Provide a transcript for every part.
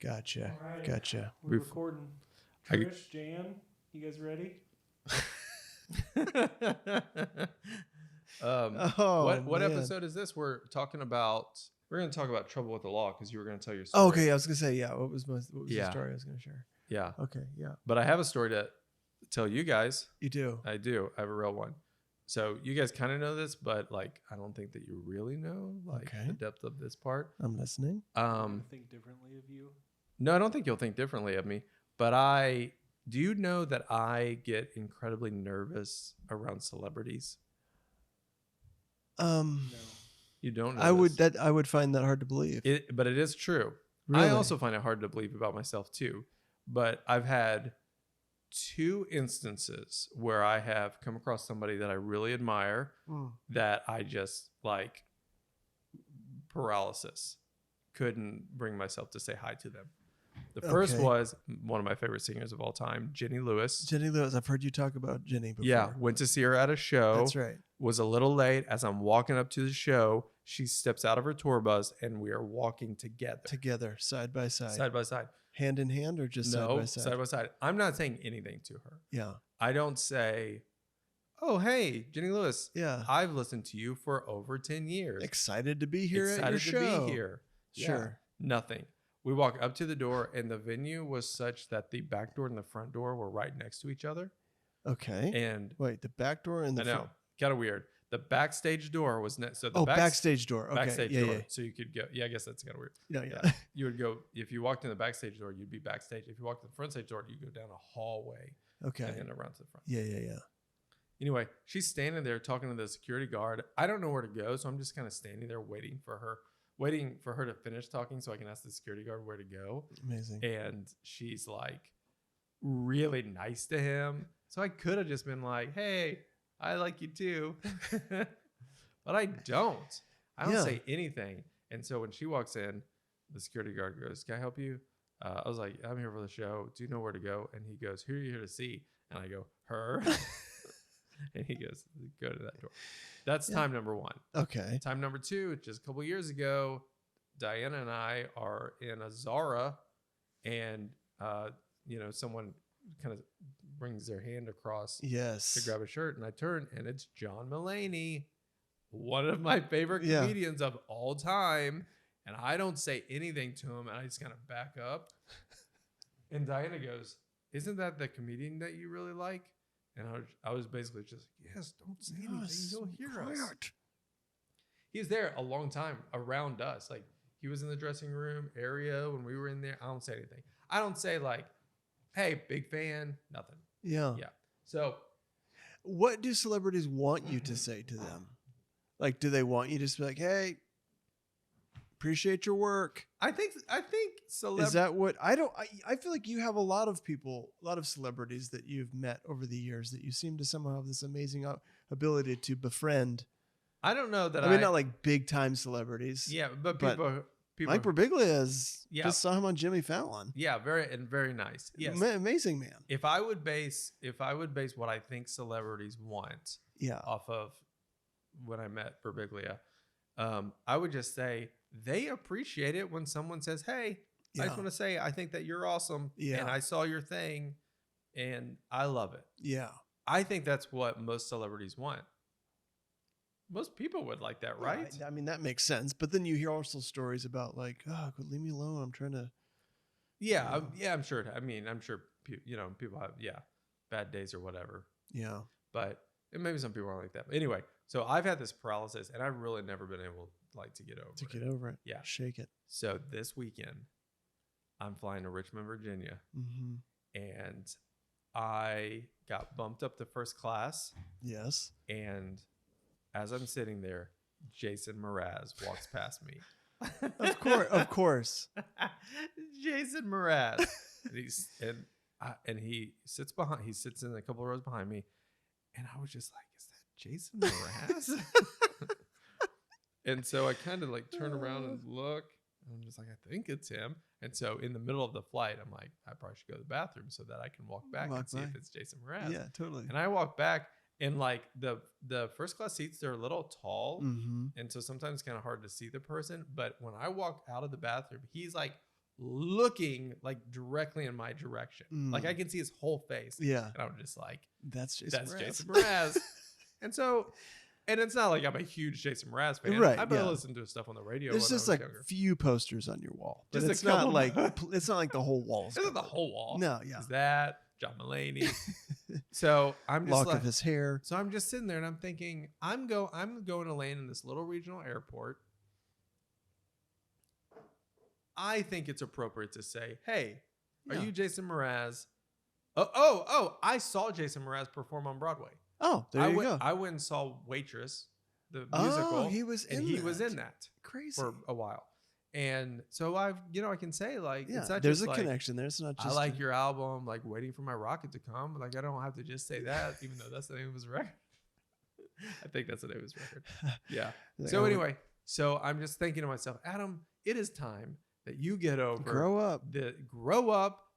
Gotcha. All right. Gotcha. We're recording. Trish, Jan, you guys ready? What man. episode is this? We're going to talk about trouble with the law because you were going to tell your Oh, story. okay. I was gonna say, yeah. What was the story I was gonna share? Yeah. Okay. Yeah. But I have a story to tell you guys. You do. I do. I have a real one. So you guys kind of know this, but like I don't think that you really know the depth of this part. I'm listening. Think differently of you. No, I don't think you'll think differently of me. But do you know that I get incredibly nervous around celebrities? No. You don't know. I would find that hard to believe. But it is true. Really? I also find it hard to believe about myself too. But I've had 2 instances where I have come across somebody that I really admire that I just like paralysis. Couldn't bring myself to say hi to them. The first was one of my favorite singers of all time, Jenny Lewis. Jenny Lewis. I've heard you talk about Jenny before. Yeah, went to see her at a show. That's right. Was a little late. As I'm walking up to the show, she steps out of her tour bus and we are walking together. Together, side by side. Side by side. Hand in hand or just side by side? Side by side. I'm not saying anything to her. Yeah. I don't say, oh, hey, Jenny Lewis. Yeah. I've listened to you for over 10 years. Excited to be here Excited at your show. to be here. Sure. Yeah, nothing. We walk up to the door and the venue was such that the back door and the front door were right next to each other. Okay. And wait, the back door and the front. Kind of weird. The backstage door was next. So the backstage door. Okay. Backstage door. Yeah. So you could go. Yeah, I guess that's kind of weird. Yeah. You would go, if you walked in the backstage door, you'd be backstage. If you walked in the front stage door, you'd go down a hallway. Okay. And then around to the front. Yeah. Anyway, she's standing there talking to the security guard. I don't know where to go, so I'm just kind of standing there waiting for her to finish talking so I can ask the security guard where to go. Amazing. And she's like really nice to him. So I could have just been like, hey, I like you too. But I don't. I don't say anything. And so when she walks in, the security guard goes, can I help you? I was like, I'm here for the show. Do you know where to go? And he goes, who are you here to see? And I go, her. And he goes, go to that door. That's time number 1. Okay. Time number 2, just a couple years ago, Diana and I are in a Zara and, someone kind of brings their hand across to grab a shirt. And I turn and it's John Mulaney, one of my favorite comedians of all time. And I don't say anything to him. And I just kind of back up. And Diana goes, isn't that the comedian that you really like? And I was basically just, yes, don't say anything. You'll hear us. He was there a long time around us. Like he was in the dressing room area when we were in there. I don't say anything. I don't say like, hey, big fan, nothing. Yeah. So what do celebrities want you to say to them? Like, do they want you to just be like, hey, appreciate your work? I think is that what I feel like you have a lot of people, a lot of celebrities that you've met over the years that you seem to somehow have this amazing ability to befriend. I don't know that I mean, not like big time celebrities. Yeah, but people Mike Birbiglia just saw him on Jimmy Fallon. Yeah, very nice. Yes. Amazing man. If I would base what I think celebrities want off of when I met Birbiglia, I would just say they appreciate it when someone says, hey, I just want to say I think that you're awesome and I saw your thing and I love it. Yeah. I think that's what most celebrities want. Most people would like that, right? I mean, that makes sense. But then you hear also stories about like, oh, leave me alone. I'm trying to. Yeah. I'm sure. I mean, I'm sure, people have, bad days or whatever. Yeah. But maybe some people aren't like that. But anyway, so I've had this paralysis and I've really never been able to get over it. Yeah. Shake it. So this weekend, I'm flying to Richmond, Virginia. Mm-hmm. And I got bumped up to first class. Yes. And as I'm sitting there, Jason Mraz walks past me. Of course. Jason Mraz. And he sits behind. He sits in a couple of rows behind me, and I was just like, "Is that Jason Mraz?" And so I kind of like turn around and look, and I'm just like, "I think it's him." And so in the middle of the flight, I'm like, "I probably should go to the bathroom so that I can walk back and see if it's Jason Mraz." Yeah, totally. And I walk back. And like the first class seats, they're a little tall. Mm-hmm. And so sometimes it's kind of hard to see the person. But when I walk out of the bathroom, he's like looking like directly in my direction. Like I can see his whole face. Yeah. And I'm just like, that's Jason Mraz. Jason Mraz. And it's not like I'm a huge Jason Mraz fan. Right, I've been listening to his stuff on the radio. There's when just I was like younger. few posters on your wall. But Just it's a not couple. like it's not like the whole wall. It's not the whole wall. No, yeah. It's that, John Mulaney. So I'm just lock of his hair. So I'm just sitting there and I'm thinking, I'm going to land in this little regional airport. I think it's appropriate to say, hey, are you Jason Mraz? Oh, I saw Jason Mraz perform on Broadway. Oh, there you go. I went and saw Waitress, the musical. Oh, he was in that. Crazy. For a while. And so I can say like, it's not there's just a like, connection there. It's not just I like your album, like Waiting for My Rocket to Come. Like I don't have to just say that, even though that's the name of his record. I think that's the name of his record. Yeah. So anyway, so I'm just thinking to myself, Adam, it is time that you get over. Grow up.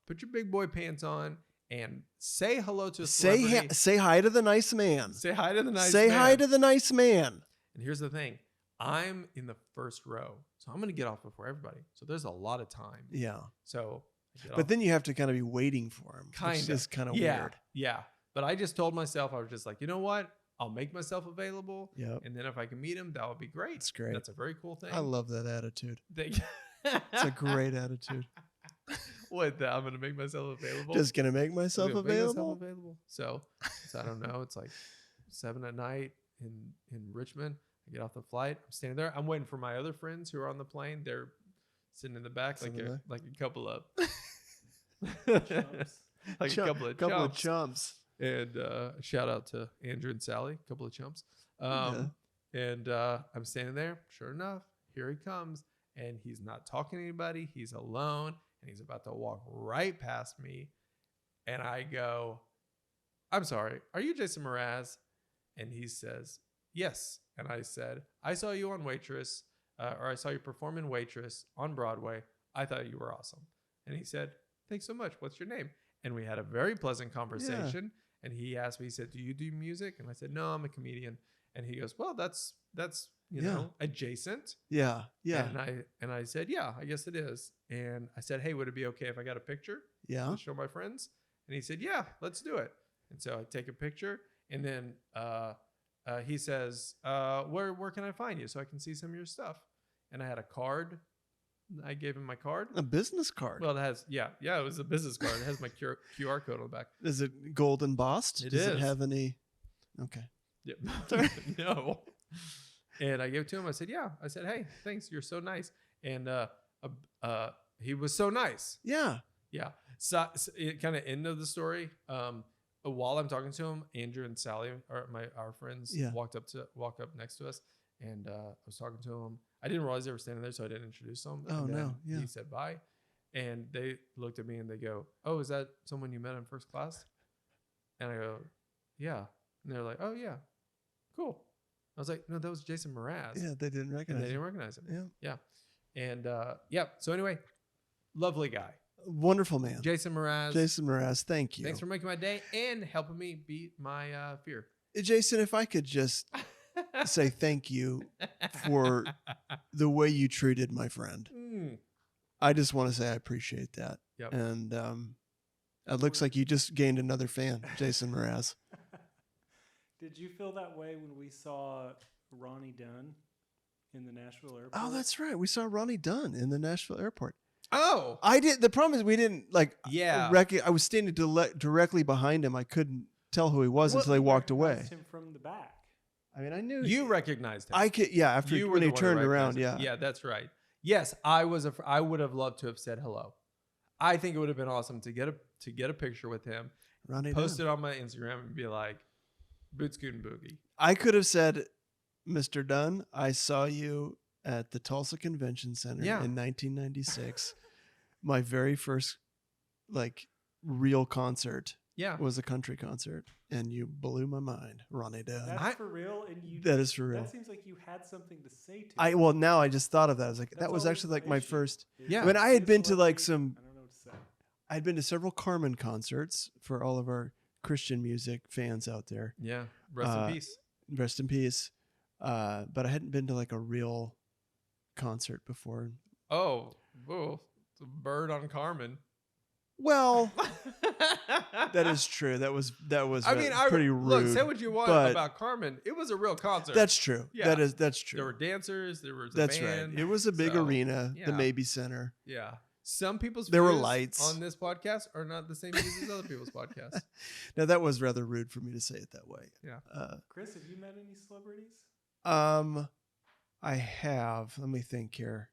Put your big boy pants on and say hello to a celebrity. Say hi to the nice man. Say hi to the nice man. Say hi to the nice man. And here's the thing. I'm in the first row, so I'm going to get off before everybody. So there's a lot of time. Yeah. So, but then you have to kind of be waiting for him. Which is kind of weird. Yeah. But I just told myself, I was just like, you know what? I'll make myself available. Yep. And then if I can meet him, that would be great. That's great. That's a very cool thing. I love that attitude. Thank you. It's a great attitude. What? I'm going to make myself available? Just going to make myself available? So I don't know. It's like 7 at night in Richmond. I get off the flight. I'm standing there. I'm waiting for my other friends who are on the plane. They're sitting in the back like a couple of like a couple of chumps. And shout out to Andrew and Sally, a couple of chumps. And I'm standing there. Sure enough, here he comes. And he's not talking to anybody. He's alone. And he's about to walk right past me. And I go, I'm sorry, are you Jason Mraz? And he says, yes. And I said, I saw you on Waitress, or I saw you perform in Waitress on Broadway. I thought you were awesome. And he said, thanks so much. What's your name? And we had a very pleasant conversation. Yeah. And he asked me, he said, do you do music? And I said, no, I'm a comedian. And he goes, well, that's you know, adjacent. Yeah. Yeah. And I said, yeah, I guess it is. And I said, hey, would it be okay if I got a picture? Yeah. To show my friends? And he said, yeah, let's do it. And so I take a picture, and then he says, where can I find you so I can see some of your stuff? And I had a card. I gave him my card. A business card. Well, it has, it was a business card. It has my QR code on the back. Is it gold embossed? Does it have any? Okay. Yep. No. And I gave it to him. I said, yeah. I said, hey, thanks. You're so nice. And he was so nice. Yeah. Yeah. So it kind of end of the story. While I'm talking to him, Andrew and Sally, our friends, walk up next to us, and I was talking to him. I didn't realize they were standing there, so I didn't introduce them. Oh, no. Yeah. He said bye, and they looked at me and they go, "Oh, is that someone you met in first class?" And I go, "Yeah." And they're like, "Oh, yeah, cool." I was like, "No, that was Jason Mraz." Yeah, they didn't recognize. They didn't recognize him. Yeah. And So anyway, lovely guy. Wonderful man. Jason Mraz. Thank you. Thanks for making my day and helping me beat my fear. Jason, if I could just say thank you for the way you treated my friend. I just want to say I appreciate that. Yep. And it looks like you just gained another fan, Jason Mraz. Did you feel that way when we saw Ronnie Dunn in the Nashville airport? Oh, that's right. We saw Ronnie Dunn in the Nashville airport. Oh, I did. The problem is we didn't I was standing directly behind him. I couldn't tell who he was until he walked away. Him from the back. I mean, I knew you recognized him. I could. Yeah, after when he turned around. Yeah. Yeah, that's right. Yes, I would have loved to have said hello. I think it would have been awesome to get a picture with him, Ronnie post Dunn. it on my Instagram, and be like, "Boot Scoot and Boogie." I could have said, Mr. Dunn, I saw you at the Tulsa Convention Center in 1996. My very first real concert was a country concert, and you blew my mind, Ronnie Dunn. That's for real? That is for real. That seems like you had something to say to me. Well, now I just thought of that. I was like, that was actually my first. Yeah. I mean, I had been to I don't know what to say. I had been to several Carmen concerts for all of our Christian music fans out there. Yeah. Rest in peace. Rest in peace. But I hadn't been to a real concert before. Oh, whoa. bird on Carmen. Well, that is true. That was pretty rude. Look, say what you want about Carmen. It was a real concert. That's true. Yeah. That's true. There were dancers. There was a That's band. right. It was a big arena, the Maybe Center. Yeah. Some people's there were views lights on this podcast are not the same views as other people's podcasts. Now that was rather rude for me to say it that way. Yeah. Chris, have you met any celebrities? I have. Let me think here.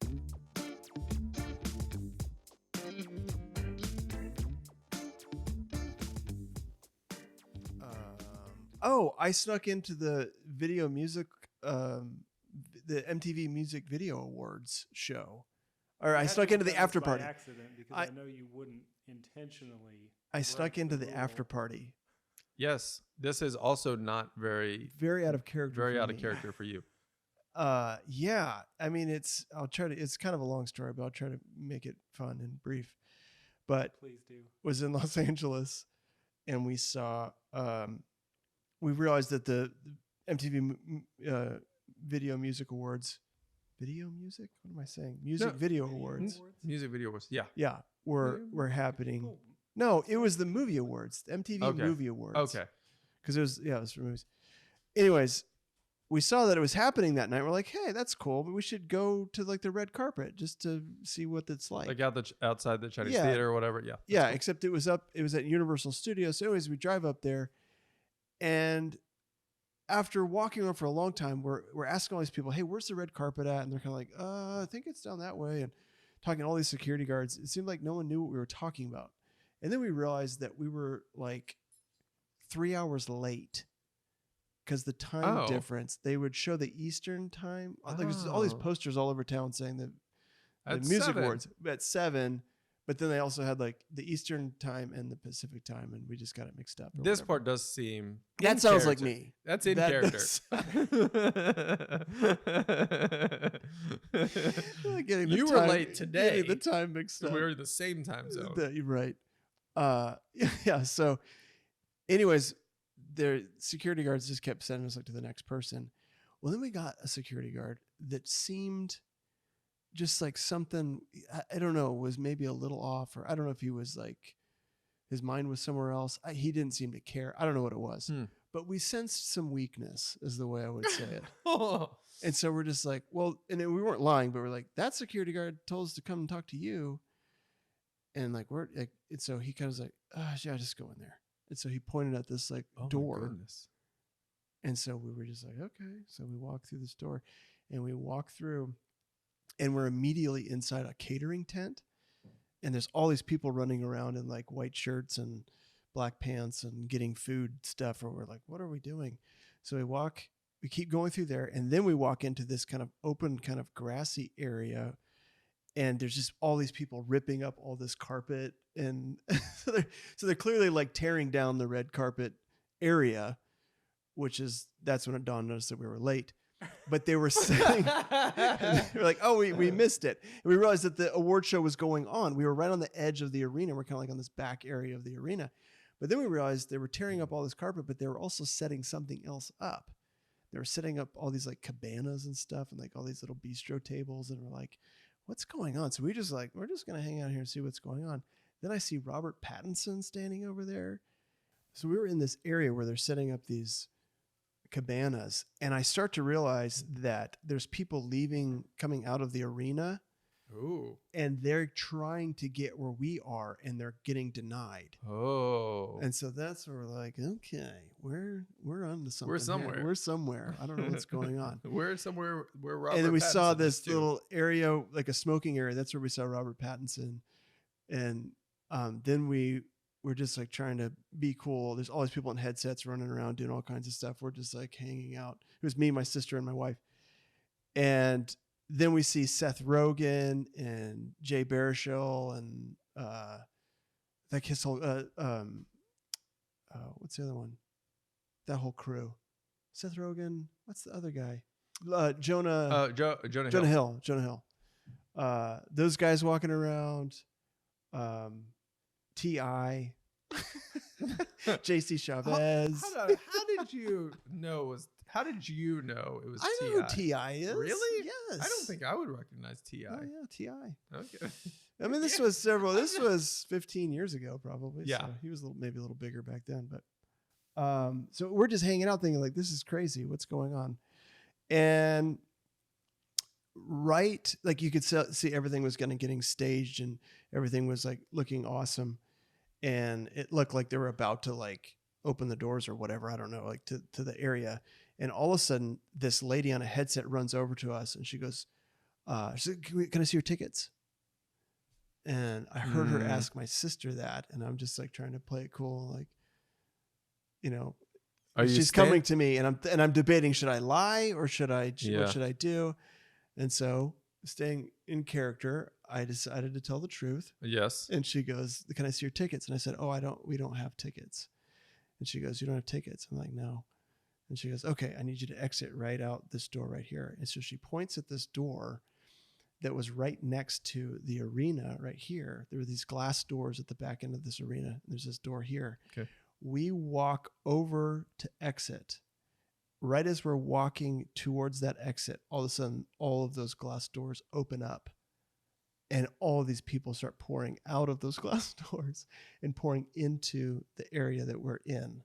I snuck into the video music, the MTV Music Video Awards show. Or I snuck into the after party. By accident, because I know you wouldn't intentionally. I snuck into the after party. Yes, this is also not very out of character. Very out of character for you. Yeah. I mean, it's kind of a long story, but I'll try to make it fun and brief. But please do. Was in Los Angeles, and we saw. We realized that the MTV Video Music Awards. Video music? What am I saying? Video Awards. Music Video Awards. Yeah. Yeah. Were happening. Oh. No, it was the movie awards. The MTV Movie Awards. Okay. Because it was for movies. Anyways, we saw that it was happening that night. We're like, hey, that's cool, but we should go to like the red carpet just to see what it's like. Like outside the Chinese theater or whatever. Yeah. Yeah, cool. Except it was at Universal Studios. So anyways, we drive up there, and after walking around for a long time, we're asking all these people, hey, where's the red carpet at? And they're kind of like, I think it's down that way. And talking to all these security guards, it seemed like no one knew what we were talking about. And then we realized that we were like 3 hours late because the time difference, they would show the Eastern time. Like there's all these posters all over town saying that the music awards at 7. But then they also had like the Eastern time and the Pacific time, and we just got it mixed up. This part does seem... That sounds like me. That's in character. You were late today. Getting the time mixed up. We were in the same time zone. You're right. Yeah, so anyways, their security guards just kept sending us like to the next person. Well, then we got a security guard that seemed... just like something, I don't know, was maybe a little off, or I don't know if he was like, his mind was somewhere else. He didn't seem to care. I don't know what it was, but we sensed some weakness is the way I would say it. And so we're just like, well, and then we weren't lying, but we're like, that security guard told us to come and talk to you. And like, we're like, and so he kind of was like, yeah, just go in there. And so he pointed at this like door. And so we were just like, okay. So we walk through this door, and we walk through, and we're immediately inside a catering tent, and there's all these people running around in like white shirts and black pants and getting food stuff. And we're like, what are we doing? So we keep going through there, and then we walk into this kind of open, kind of grassy area, and there's just all these people ripping up all this carpet. And so they're clearly like tearing down the red carpet area, that's when it dawned on us that we were late. But they were saying, we're like, oh, we missed it. And we realized that the award show was going on. We were right on the edge of the arena. We're kind of like on this back area of the arena. But then we realized they were tearing up all this carpet, but they were also setting something else up. They were setting up all these like cabanas and stuff, and like all these little bistro tables. And we're like, what's going on? So we're just going to hang out here and see what's going on. Then I see Robert Pattinson standing over there. So we were in this area where they're setting up these cabanas, and I start to realize that there's people coming out of the arena. Ooh. And they're trying to get where we are, and they're getting denied. Oh. And so that's where we're like, okay, we're on to something. We're somewhere. I don't know what's going on. We're somewhere where Robert And then we Pattinson saw this little area, like a smoking area. That's where we saw Robert Pattinson. And then we're just like trying to be cool. There's all these people in headsets running around doing all kinds of stuff. We're just like hanging out. It was me, my sister, and my wife. And then we see Seth Rogen and Jay Baruchel and like his whole what's the other one? That whole crew. Seth Rogen. What's the other guy? Jonah Hill. Those guys walking around. T.I. JC Chavez. How did you know it was? How did you know it was? I know who T.I. is. Really? Yes. I don't think I would recognize T.I. Oh yeah, T.I. Okay. I mean, this was several. This was 15 years ago, probably. Yeah. So he was maybe a little bigger back then, but. So we're just hanging out thinking like, this is crazy. What's going on? And right, like you could see everything was getting staged and everything was like looking awesome. And it looked like they were about to like open the doors or whatever. I don't know, like to the area. And all of a sudden this lady on a headset runs over to us and she goes, can I see your tickets? And I heard her ask my sister that. And I'm just like trying to play it cool. Like, you know, she's coming to me and I'm debating, should I lie or what should I do? And so staying in character, I decided to tell the truth. Yes. And she goes, can I see your tickets? And I said, we don't have tickets. And she goes, you don't have tickets? I'm like, no. And she goes, okay, I need you to exit right out this door right here. And so she points at this door that was right next to the arena right here. There were these glass doors at the back end of this arena. There's this door here. Okay. We walk over to exit. Right as we're walking towards that exit, all of a sudden, all of those glass doors open up and all of these people start pouring out of those glass doors and pouring into the area that we're in.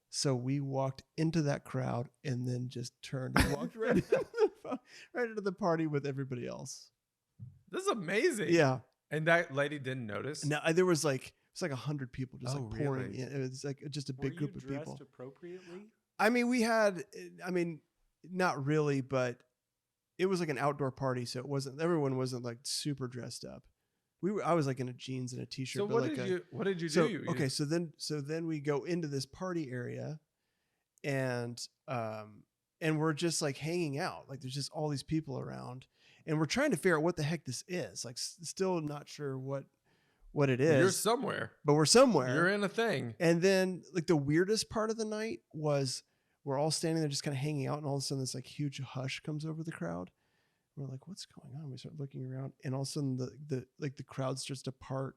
So we walked into that crowd and then just turned and walked right into the party with everybody else. This is amazing. Yeah. And that lady didn't notice? No, there was like, it's like 100 people just pouring really? in. It was like just a big group of people. Dressed appropriately? I mean, not really, but it was like an outdoor party. So everyone wasn't like super dressed up. I was like in a jeans and a t-shirt. So what did you do? Okay. So then we go into this party area and we're just like hanging out. Like there's just all these people around and we're trying to figure out what the heck this is. Like still not sure what it is. You're somewhere. But we're somewhere. You're in a thing. And then like the weirdest part of the night was we're all standing there just kind of hanging out and all of a sudden this like huge hush comes over the crowd. We're like, what's going on? We start looking around and all of a sudden the crowd starts to part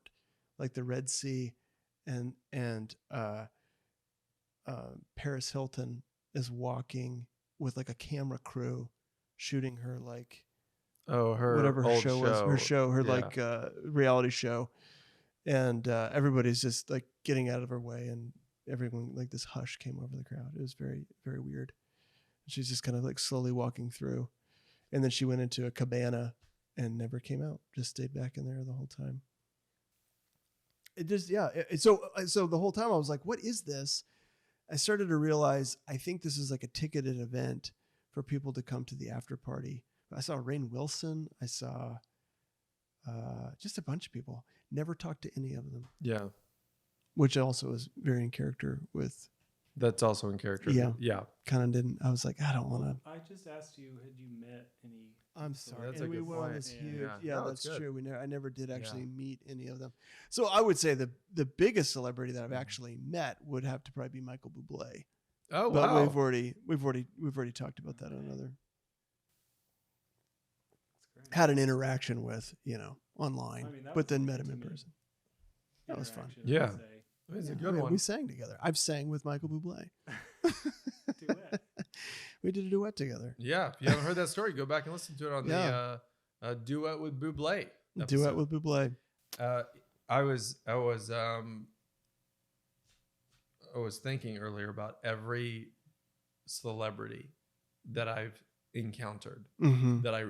like the Red Sea and Paris Hilton is walking with like a camera crew shooting her like her whatever her old show was, her like reality show. And everybody's just like getting out of her way and everyone like this hush came over the crowd. It was very, very weird. She's just kind of like slowly walking through. And then she went into a cabana and never came out, just stayed back in there the whole time. It just, so the whole time I was like, what is this? I started to realize, I think this is like a ticketed event for people to come to the after party. I saw Rainn Wilson. I saw just a bunch of people. Never talked to any of them. Yeah. Which also is very in character with. That's also in character. Yeah. Yeah. Kind of didn't. I was like, I don't want to. I just asked you, had you met any? I'm sorry. That's and a good point. Was huge. Yeah, Yeah, no, that's good. true. I never did actually meet any of them. So I would say the biggest celebrity that I've actually met would have to probably be Michael Bublé. Oh, but wow. we've already talked about that on another. Had an interaction with, online, but then met him in person. That was fun. Yeah. It was a good one. We sang together. I've sang with Michael Bublé. Duet. We did a duet together. Yeah. If you haven't heard that story, go back and listen to it on the Duet with Bublé episode. Duet with Bublé. I was thinking earlier about every celebrity that I've encountered that I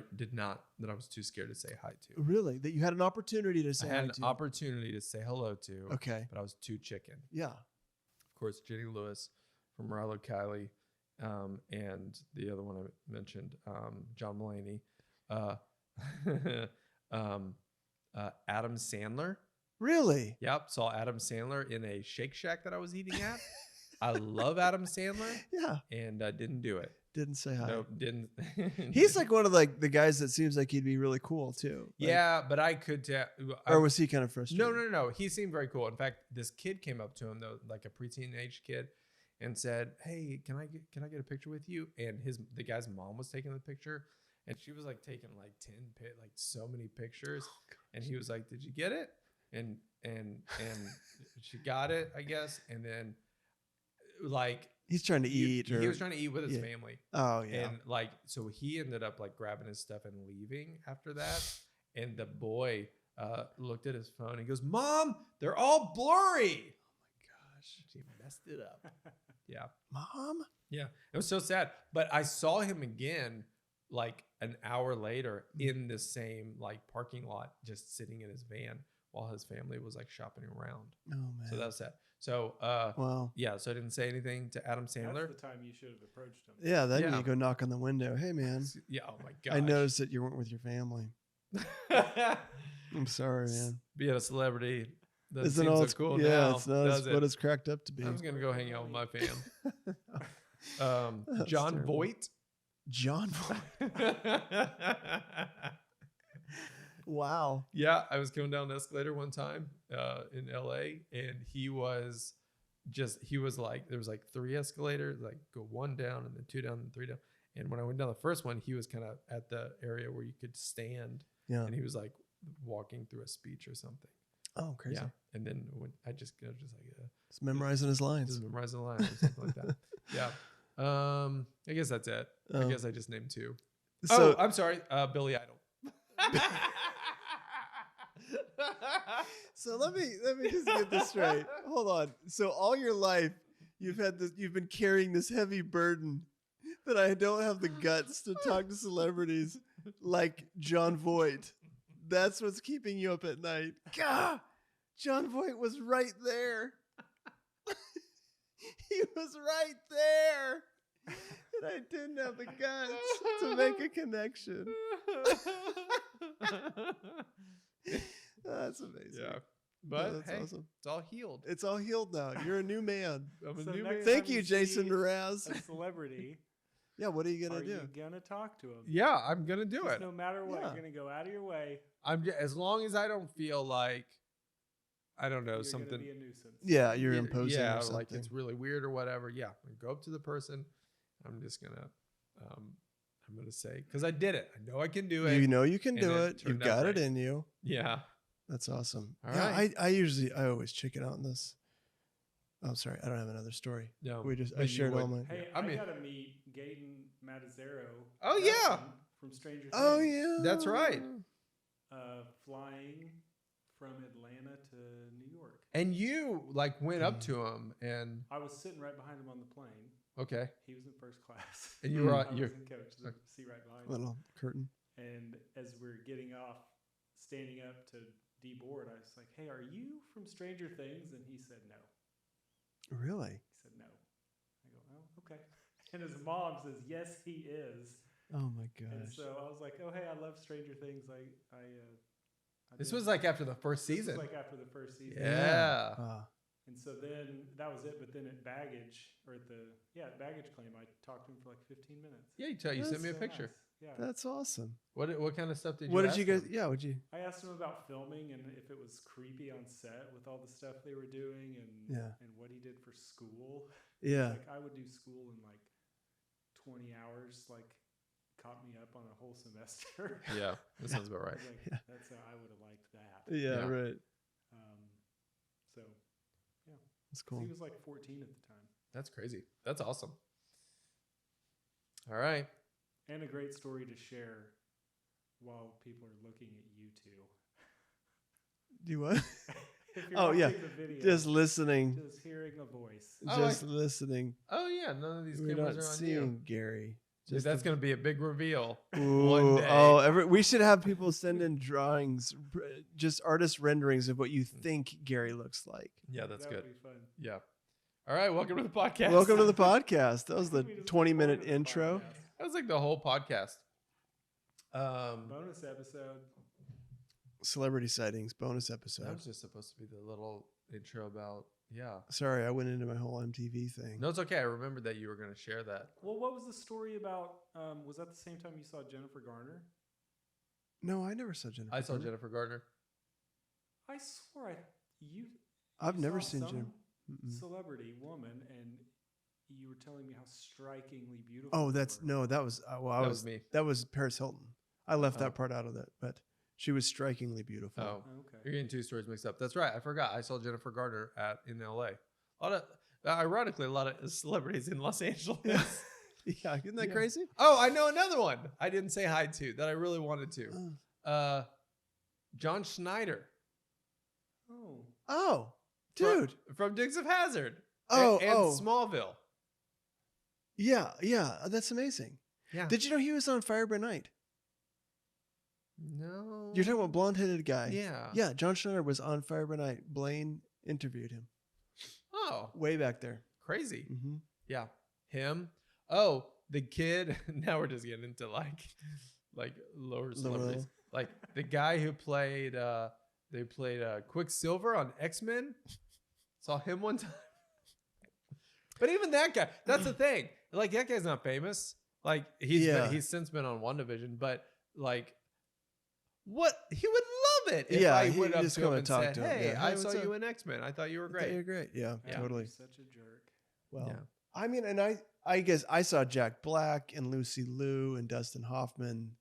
was too scared to say hi to. Really? That you had an opportunity to say hi to? I had an opportunity to say hello to. Okay. But I was too chicken. Yeah. Of course, Jenny Lewis from Rilo Kiley, and the other one I mentioned, John Mulaney, Adam Sandler. Really? Yep. Saw Adam Sandler in a Shake Shack that I was eating at. I love Adam Sandler. Yeah. And I didn't do it. Didn't say hi. Nope, didn't. He's like one of like the guys that seems like he'd be really cool too. Like, yeah, but I could tell. Or was he kind of frustrated? No. He seemed very cool. In fact, this kid came up to him though, like a preteen age kid, and said, "Hey, can I get a picture with you?" And the guy's mom was taking the picture, and she was like taking like so many pictures, and he was like, "Did you get it?" and she got it, I guess, and then like he's trying to eat. He was trying to eat with his family. Oh yeah. And like, so he ended up like grabbing his stuff and leaving after that. And the boy looked at his phone. And he goes, "Mom, they're all blurry." Oh my gosh, she messed it up. Yeah, Mom. Yeah, it was so sad. But I saw him again like an hour later in the same like parking lot, just sitting in his van while his family was like shopping around. Oh man. So that was sad. So wow. Yeah, so I didn't say anything to Adam Sandler. That's the time you should have approached him. Yeah, then you go knock on the window. Hey man. Yeah, oh my gosh. I noticed that you weren't with your family. I'm sorry, man. Being a celebrity doesn't Isn't seem all so cool yeah, now, it's not what it's cracked up to be. I was gonna go hang out with my fam. John terrible. Voight. John Voight. Wow. Yeah, I was coming down an escalator one time in LA, and he was like, there was like 3 escalators, like go 1 down and then 2 down and 3 down. And when I went down the first one, he was kind of at the area where you could stand. Yeah. And he was like walking through a speech or something. Oh, crazy. Yeah. And then when I was just like, just memorizing his lines. Just memorizing the lines or something like that. Yeah. I guess that's it. I guess I just named 2. So, I'm sorry. Billy Idol. So let me just get this straight. Hold on. So all your life you've been carrying this heavy burden that I don't have the guts to talk to celebrities like John Voight. That's what's keeping you up at night. Gah! John Voight was right there. He was right there. And I didn't have the guts to make a connection. That's amazing. Yeah. But that's hey, awesome. It's all healed. It's all healed now. You're a new man. I'm a So new next man. Thank time you, you Jason see Mraz. A celebrity. Yeah, what are you gonna do? You gonna talk to him? Yeah, I'm gonna do Just it. no matter what, Yeah. you're gonna go out of your way. As long as I don't feel like, I don't know, You're something. gonna be a nuisance. Yeah, you're imposing. Yeah, or something. like it's really weird or whatever. Yeah, go up to the person. I'm just gonna, I'm gonna say, because I did it. I know I can do it. You know you can and do it it. You've turned got out it right. in you. Yeah. That's awesome. All yeah, right. I always chicken out in this. Oh, sorry, I don't have another story. No, I shared all my. Hey, I I mean- gotta meet Gaten Matazzaro. Oh, yeah. from Stranger Things. Oh yeah, That's right. Flying from Atlanta to New York. And you like went up to him and I was sitting right behind him on the plane. okay, He was in first class. and you were I was you're in coach, the seat right behind him. Little curtain. And as we're getting off, standing up to deboard, I was like, "Hey, are you from Stranger Things?" And he said, "No." Really? He said, "No." I go, "Oh, okay." And his mom says, "Yes, he is." Oh my And gosh. so I was like, "Oh, hey, I love Stranger Things." this did- was like after the first this was season. like after the first season. Yeah. And so then that was it. But then at baggage at baggage claim, I talked to him for like 15 minutes. Yeah, you sent me a So picture. nice. Yeah. That's awesome. What kind of stuff did you? What did ask you guys? him? Yeah, would you? I asked him about filming and if it was creepy on set with all the stuff they were doing and and what he did for school. Yeah. Like I would do school in like 20 hours, like caught me up on a whole semester. Yeah, that sounds about I right. was like, Yeah. that's how I would have liked that. Yeah. Yeah. Right. So That's cool. he was like 14 at the time. That's crazy. That's awesome. All right. And a great story to share while people are looking at you two. Do what? If you're Oh, yeah. watching the video, Just listening. just hearing a voice. Oh, Just listening. Oh yeah, none of these We're cameras not are on seeing you. Gary. Dude, that's gonna be a big reveal. Ooh, one day. Oh, we should have people send in drawings, just artist renderings of what you think Gary looks like. Yeah, that's That good. would be fun. Yeah. All right, welcome to the podcast. Welcome to the podcast. That was the We just 20-minute recorded the intro. podcast. That was like the whole podcast. Bonus episode. Celebrity sightings, bonus That episode. was just supposed to be the little intro about Sorry, I went into my whole MTV thing. No, it's okay. I remembered that you were going to share that. Well, what was the story about? Was that the same time you saw Jennifer Garner? No, I never saw Jennifer. I saw Garner. Jennifer Gardner. I swore I've you never saw seen some Jennifer. celebrity woman, and you were telling me how strikingly beautiful. Oh, you that's were. no, that was That was me. That was Paris Hilton. I left Oh. that part out of it, but She was strikingly beautiful. Oh, Okay. you're getting two stories mixed up. That's right. I forgot. I saw Jennifer Garner in LA. Ironically, a lot of celebrities in Los Angeles. Yeah, isn't that crazy? Oh, I know another one I didn't say hi to that I really wanted to. John Schneider. Oh, dude. From Dukes of Hazzard. And Smallville. Yeah, that's amazing. Yeah. Did you know he was on Fire by Night? No. You're talking about blonde-headed guy. Yeah. Yeah, John Schneider was on Fire by Night. Blaine interviewed him. Oh. Way back there. Crazy. Mm-hmm. Yeah. Him. Oh, the kid. Now we're just getting into like lower celebrities. Like the guy who played Quicksilver on X-Men. Saw him one time. But even that guy, that's the thing. Like that guy's not famous. Like he's since been on WandaVision, but like what he would love it if I went up to him and said, "Hey, I saw you in X-Men. I thought you were great." You're great. Yeah, totally. Such a jerk. Well, I mean, and I guess I saw Jack Black and Lucy Liu and Dustin Hoffman,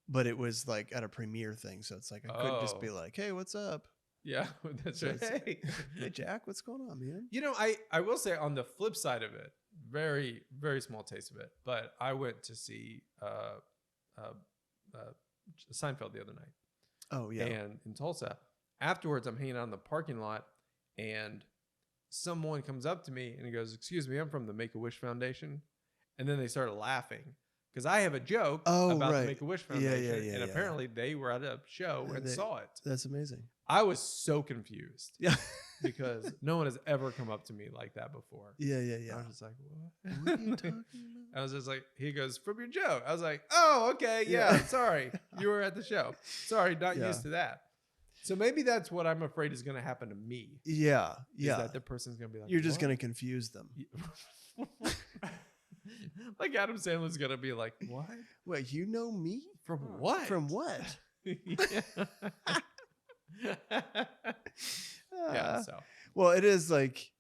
but it was like at a premiere thing, so it's like I couldn't just be like, "Hey, what's up?" Yeah, that's right. Hey, Jack, what's going on, man? You know, I will say on the flip side of it, very, very small taste of it, but I went to see Seinfeld the other night. Oh, yeah. And in Tulsa. Afterwards, I'm hanging out in the parking lot, and someone comes up to me and he goes, "Excuse me, I'm from the Make-A-Wish Foundation." And then they started laughing because I have a joke about the Make-A-Wish Foundation. And apparently they were at a show and saw it. That's amazing. I was so confused. Yeah. Because no one has ever come up to me like that before. Yeah. I was just like, what? What are you talking about? I was just like, he goes, "From your joke." I was like, "Oh, okay. Yeah. Sorry. You were at the show. Sorry. Not used to that." So maybe that's what I'm afraid is going to happen to me. Yeah. Is that the person's going to be like, you're just going to confuse them. Like Adam Sandler's going to be like, "What? Wait, you know me? From what? From what?" Yeah. So, well, it is like,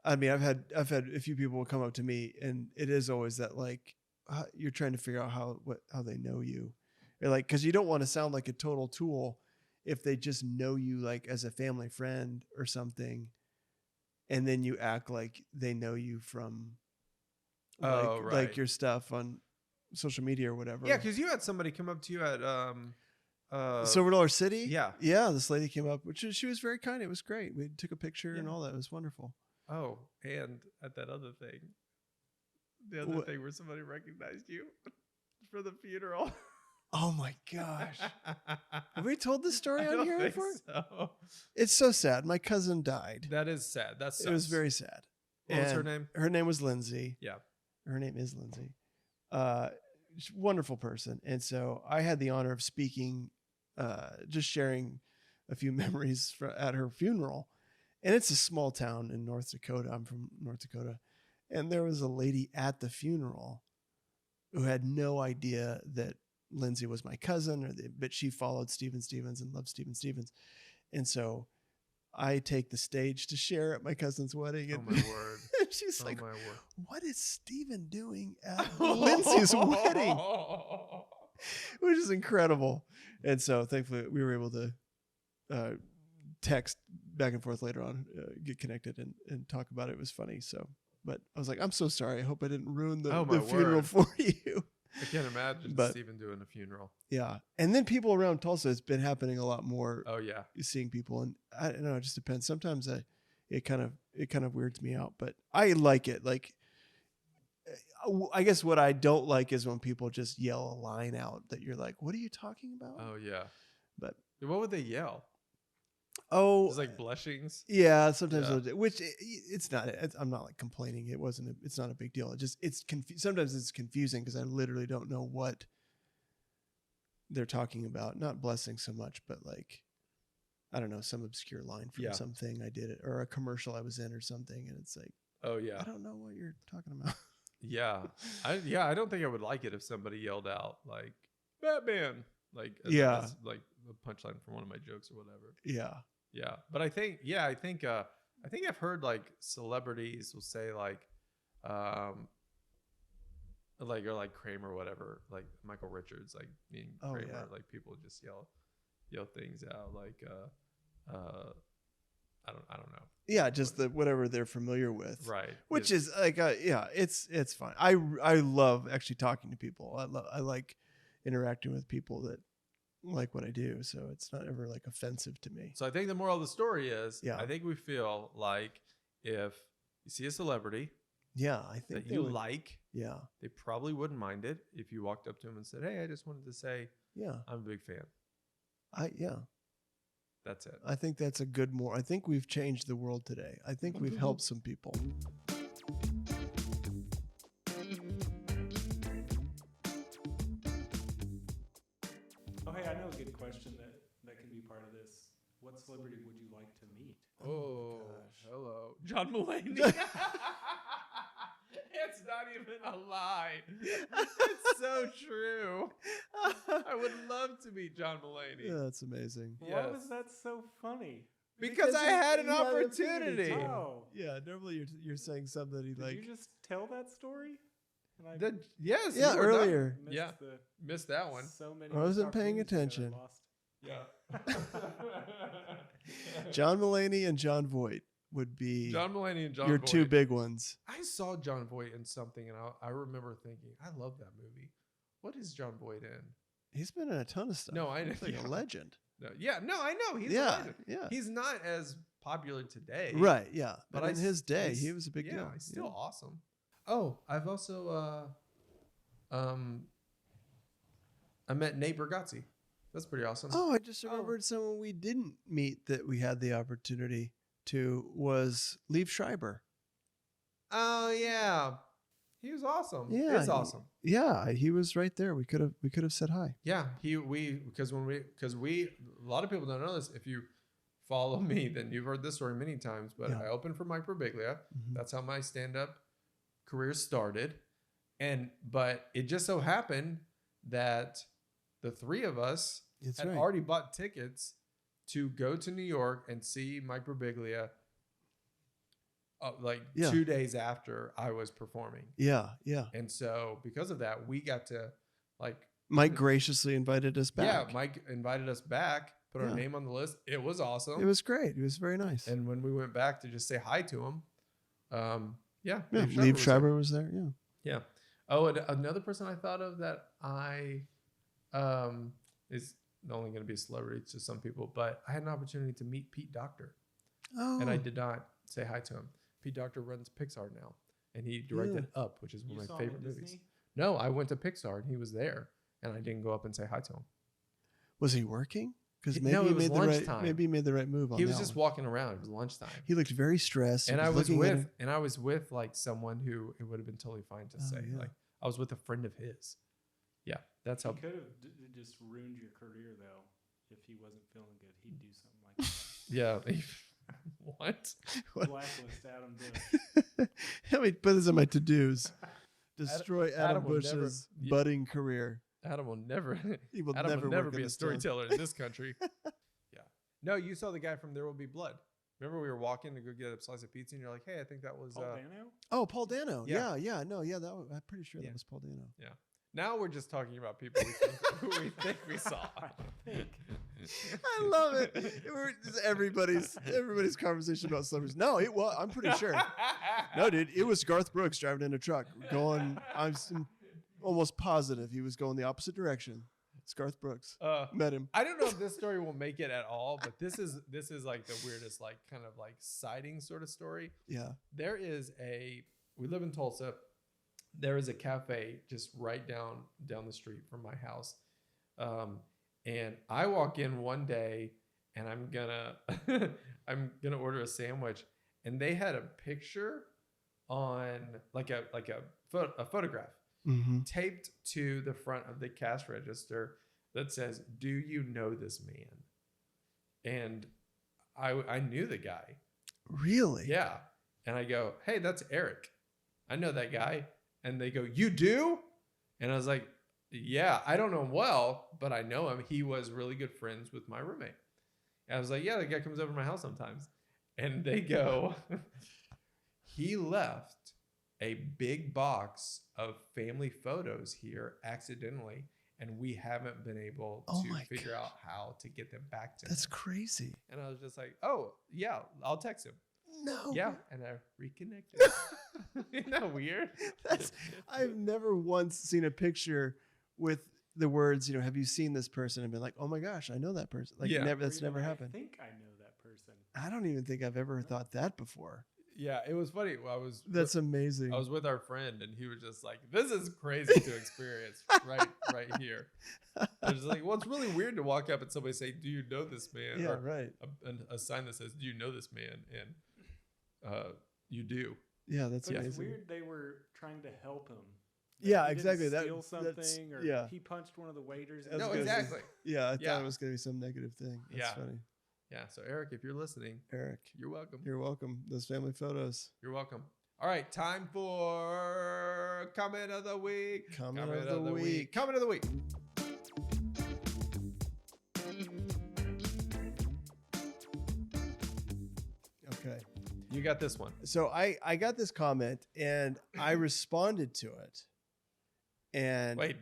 I mean, I've had a few people come up to me, and it is always that like you're trying to figure out how they know you, or like, because you don't want to sound like a total tool if they just know you like as a family friend or something, and then you act like they know you from like your stuff on social media or whatever. Yeah, because you had somebody come up to you at Silver Dollar City. Yeah. This lady came up, she was very kind. It was great. We took a picture and all that. It was wonderful. Oh, and at that other thing, the other thing where somebody recognized you for the funeral. Oh my gosh! Have we told this story on here before? So. It's so sad. My cousin died. That is sad. It was very sad. What was her name? Her name was Lindsay. Yeah. Her name is Lindsay. Wonderful person. And so I had the honor of speaking, just sharing a few memories at her funeral. And it's a small town in North Dakota. I'm from North Dakota. And there was a lady at the funeral who had no idea that Lindsay was my cousin, but she followed Steven Stevens and loved Steven Stevens. And so I take the stage to share at my cousin's wedding. And, oh my word. And she's like, "What is Steven doing at Lindsay's wedding?" Which is incredible. And so thankfully we were able to text back and forth later on, get connected and talk about it. It was funny. So, but I was like, "I'm so sorry. I hope I didn't ruin the funeral for you." I can't imagine Steven doing a funeral. Yeah. And then people around Tulsa, it's been happening a lot more. Oh yeah. Seeing people, and I don't know, it just depends. Sometimes it kind of weirds me out, but I like it. Like, I guess what I don't like is when people just yell a line out that you're like, "What are you talking about?" Oh yeah. But what would they yell? Oh, it's like blushings. Yeah, sometimes, which it's not. I'm not like complaining. It's not a big deal. Sometimes it's confusing because I literally don't know what they're talking about. Not blessing so much, but like, I don't know, some obscure line from something I did, or a commercial I was in or something, and it's like, oh yeah, I don't know what you're talking about. Yeah, I don't think I would like it if somebody yelled out like Batman, like as like a punchline from one of my jokes or whatever. Yeah, but I think I've heard like celebrities will say like Kramer or whatever, like Michael Richards, like being Kramer, like people just yell yell things out like I don't know. Yeah, just the whatever they're familiar with, Right? Which is like, it's fun. I love actually talking to people. I like interacting with people that like what I do, so it's not ever like offensive to me. So I think the moral of the story is, Yeah. I think we feel like if you see a celebrity, I think that you like, they probably wouldn't mind it if you walked up to him and said, "Hey, I just wanted to say, I'm a big fan." That's it. I think that's a good I think we've changed the world today. I think we've helped some people. Oh, hey, I know a good question that can be part of this. What celebrity would you like to meet? Oh, hello. John Mulaney. It's not even a lie. It's so true. I would love to meet John Mulaney. Yeah, that's amazing. Why was that so funny? Because I had an opportunity. Oh. Yeah, normally you're saying something Did you just tell that story? Yes. Yeah, earlier. Missed that one. So many I wasn't paying attention. Yeah. John Mulaney and John Voight would be John Mulaney and John your Voight. two big ones. I saw John Voight in something, and I remember thinking, I love that movie. What is John Voight in? He's been in a ton of stuff. No, I know. He's like a legend. No, I know. He's a legend. Yeah. He's not as popular today. Right, yeah. But in I his day, he was a big deal. He's still awesome. Oh, I've also I met Nate Bargatze. That's pretty awesome. Oh, I just remembered someone we didn't meet that we had the opportunity to was Liev Schreiber. Oh yeah. He was awesome. Yeah. He's awesome. He was right there. We could have said hi. Yeah. Because a lot of people don't know this. If you follow me, then you've heard this story many times, but I opened for Mike Birbiglia. Mm-hmm. That's how my stand-up career started. But it just so happened that the three of us had already bought tickets to go to New York and see Mike Birbiglia 2 days after I was performing. Yeah. And so because of that, we got to Mike graciously invited us back. Yeah, Mike invited us back, put our name on the list. It was awesome. It was great. It was very nice. And when we went back to just say hi to him, Liev Schreiber was there. Yeah. Oh, and another person I thought of that I is only going to be a celebrity to some people, but I had an opportunity to meet Pete Docter. Oh. And I did not say hi to him. Pete Docter runs Pixar now, and he directed Up, which is one of my favorite movies. No, I went to Pixar, and he was there, and I didn't go up and say hi to him. Was he working? Because maybe he made the right move on that. He was just walking around. It was lunchtime. He looked very stressed. And I was with like someone who it would have been totally fine to say. Like I was with a friend of his. Yeah, that's how. He could have just ruined your career though. If he wasn't feeling good, he'd do something like that. Yeah. What? Blacklist Adam Bush. Let me put this on my to-dos. Destroy Adam Bush's budding career. Adam will never. He will never be a storyteller in this country. Yeah. No, you saw the guy from There Will Be Blood. Remember we were walking to go get a slice of pizza, and you're like, "Hey, I think that was Paul Dano." Oh, Paul Dano. Yeah. I'm pretty sure that was Paul Dano. Yeah. Now we're just talking about people who we think we saw. I love it. Everybody's conversation about celebrities. No, it was. I'm pretty sure. No, dude, it was Garth Brooks driving in a truck going. I'm almost positive he was going the opposite direction. It's Garth Brooks. Met him. I don't know if this story will make it at all, but this is like the weirdest, like kind of like sighting sort of story. Yeah. We live in Tulsa. There is a cafe just right down the street from my house. And I walk in one day and I'm gonna order a sandwich, and they had a picture on like a photograph taped to the front of the cash register that says, "Do you know this man?" And I knew the guy. Really? Yeah. And I go, "Hey, that's Eric. I know that guy." And they go, "You do?" And I was like, "Yeah, I don't know him well, but I know him. He was really good friends with my roommate." And I was like, "Yeah, the guy comes over to my house sometimes." And they go, "He left a big box of family photos here accidentally, and we haven't been able to figure out how to get them back to him. That's crazy. And I was just like, oh, yeah, I'll text him. No. Yeah, and I reconnected. Isn't that weird? I've never once seen a picture with the words, have you seen this person? And been like, oh my gosh, I know that person. Like, that's never happened. I think I know that person. I don't even think I've ever thought that before. Yeah, it was funny. That's amazing. I was with our friend, and he was just like, "This is crazy to experience right here." I was like, "Well, it's really weird to walk up and somebody say, 'Do you know this man?'" Yeah, or right. A sign that says, "Do you know this man?" And you do. Yeah, that's amazing. It's weird. They were trying to help him. Yeah, exactly. Steal something, or he punched one of the waiters. No, exactly. Yeah, I thought it was going to be some negative thing. That's funny. Yeah. So Eric, if you're listening, you're welcome. You're welcome. Those family photos. You're welcome. All right, time for comment of the week. Comment of the week. Comment of the week. Okay. You got this one. So I got this comment and I responded to it. And wait,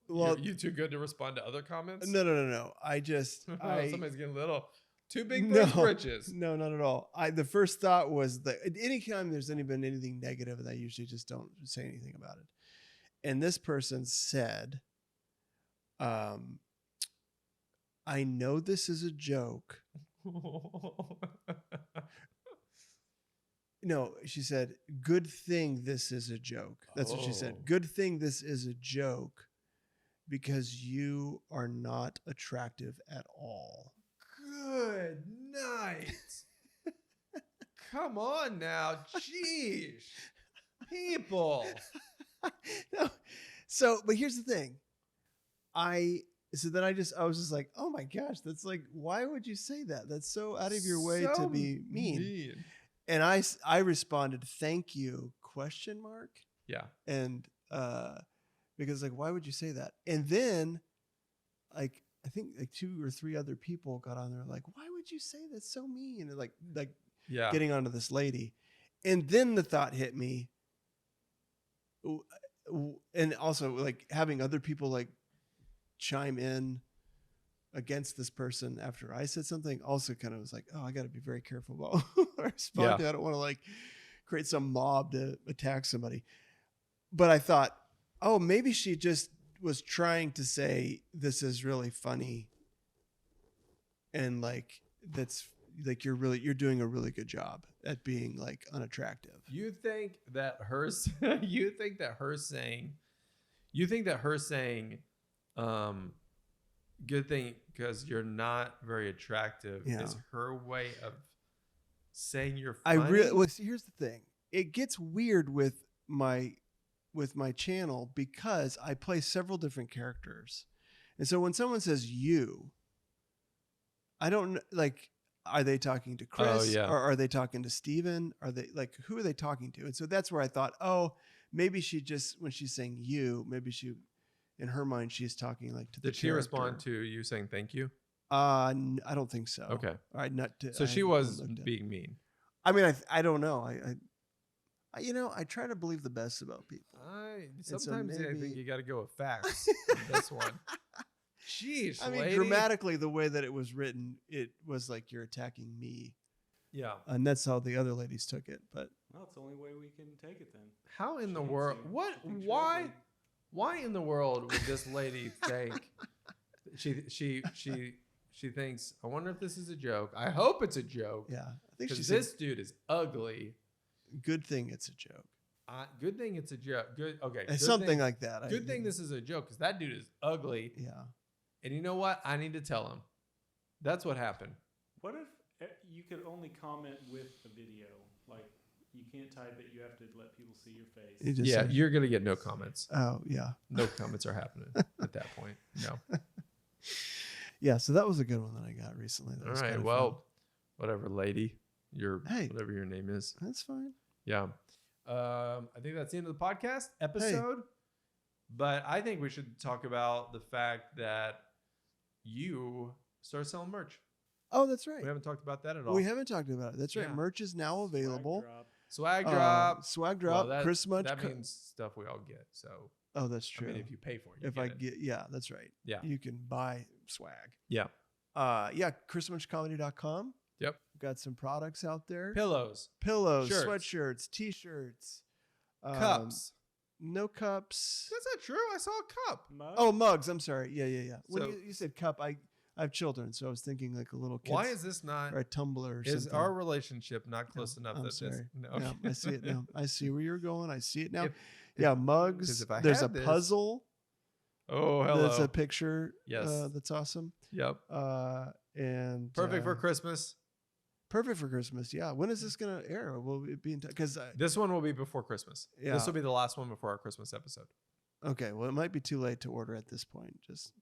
well, you too good to respond to other comments? No. I just somebody's getting a little too big for his britches. No, not at all. The first thought was that anytime there's been anything negative, and I usually just don't say anything about it. And this person said, I know this is a joke. No, she said, good thing this is a joke. That's what she said. Good thing this is a joke because you are not attractive at all. Good night. Come on now. Jeez. People. No. So, but here's the thing. I was just like, oh my gosh, that's like, why would you say that? That's so out of your way to be mean. And I responded, thank you, ? Yeah. And because like, why would you say that? And then like, I think like 2 or 3 other people got on there like, why would you say that's so mean? And like getting onto this lady. And then the thought hit me. And also like having other people like chime in against this person after I said something also kind of was like, oh, I got to be very careful about what I respond to. I don't want to like create some mob to attack somebody. But I thought, oh, maybe she just was trying to say this is really funny. And like, that's like, you're doing a really good job at being like unattractive. You think that her saying, good thing because you're not very attractive is her way of saying you're funny? Here's the thing. It gets weird with my channel because I play several different characters. And so when someone says you, I don't like, are they talking to Chris or are they talking to Steven? Are they like, who are they talking to? And so that's where I thought, oh, maybe she just, when she's saying you, maybe she, in her mind, she's talking like to the character. Did she respond to you saying thank you? I don't think so. Okay. All right. So she was being mean. I mean, I don't know. I try to believe the best about people. Sometimes I think you got to go with facts. This one. Jeez, I mean, lady. grammatically, the way that it was written, it was like you're attacking me. Yeah. And that's how the other ladies took it. But well, it's the only way we can take it then. How in the world? What? Why in the world would this lady think? She thinks, I wonder if this is a joke. I hope it's a joke. Yeah. I think because this dude is ugly. Good thing it's a joke. Good thing it's a joke. Good. Okay. It's something like that. Good thing this is a joke because that dude is ugly. Yeah. And you know what? I need to tell him. That's what happened. What if you could only comment with the video? Like, you can't type it. You have to let people see your face. You're going to get no comments. Oh, yeah. No comments are happening at that point. No. Yeah, so that was a good one that I got recently. That All was right. Well, whatever, lady. Whatever your name is. That's fine. Yeah. I think that's the end of the podcast episode. Hey. But I think we should talk about the fact that you started selling merch. Oh, that's right. We haven't talked about that at all. We haven't talked about it. That's right. Merch is now available. Swag drop. Swag drop. Well, Chris Munch. That means stuff we all get. So Oh, that's true. I mean, if you pay for it, if I get, yeah, that's right. Yeah. You can buy swag. Yeah. Yeah. ChrisMunchComedy.com. Yep. Got some products out there. Pillows, Pillows, shirts. sweatshirts, t-shirts. Cups. No cups. That's not true. I saw a cup. Mug? Oh, mugs. I'm sorry. Yeah. When So- you said cup, I have children, so I was thinking like a little kid. Why is this not? or a tumbler or Is something? our relationship not close enough I'm that sorry. this? No. Yeah, I see it now. I see where you're going. I see it now. If- Yeah, if- mugs. 'cause if I There's a had this- puzzle. Oh, hello. That's a picture. Yes. That's awesome. Yep. And Perfect for Christmas. perfect for Christmas. Yeah. When is this gonna air? Will it be in time? Because This one will be before Christmas. Yeah. This will be the last one before our Christmas episode. okay, well, it might be too late to order at this point. Just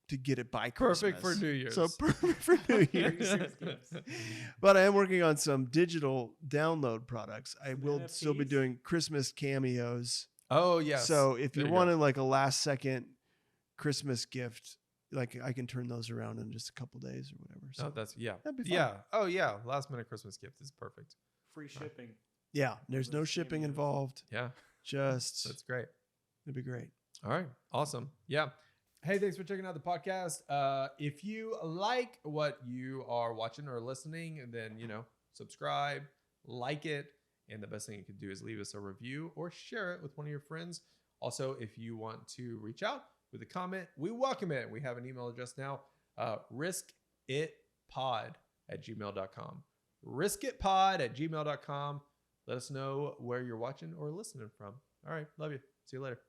to get it by Christmas. Perfect for New Year's. So perfect for New Year's. But I am working on some digital download products. I Some will still be NFTs? doing Christmas cameos. Oh yes. So if There you you go. wanted like a last second Christmas gift, like I can turn those around in just a couple days or whatever. So Oh, that's yeah. that'd be fun. Yeah. Oh yeah. Last minute Christmas gift is perfect. Free shipping. Yeah, there's no Those shipping cameos. involved. Yeah. Just That's great. it'd be great. All right. Awesome. Yeah. Hey, thanks for checking out the podcast. If you like what you are watching or listening, then, subscribe, like it. And the best thing you can do is leave us a review or share it with one of your friends. Also, if you want to reach out with a comment, we welcome it. We have an email address now, riskitpod@gmail.com. riskitpod@gmail.com. Let us know where you're watching or listening from. All right. Love you. See you later.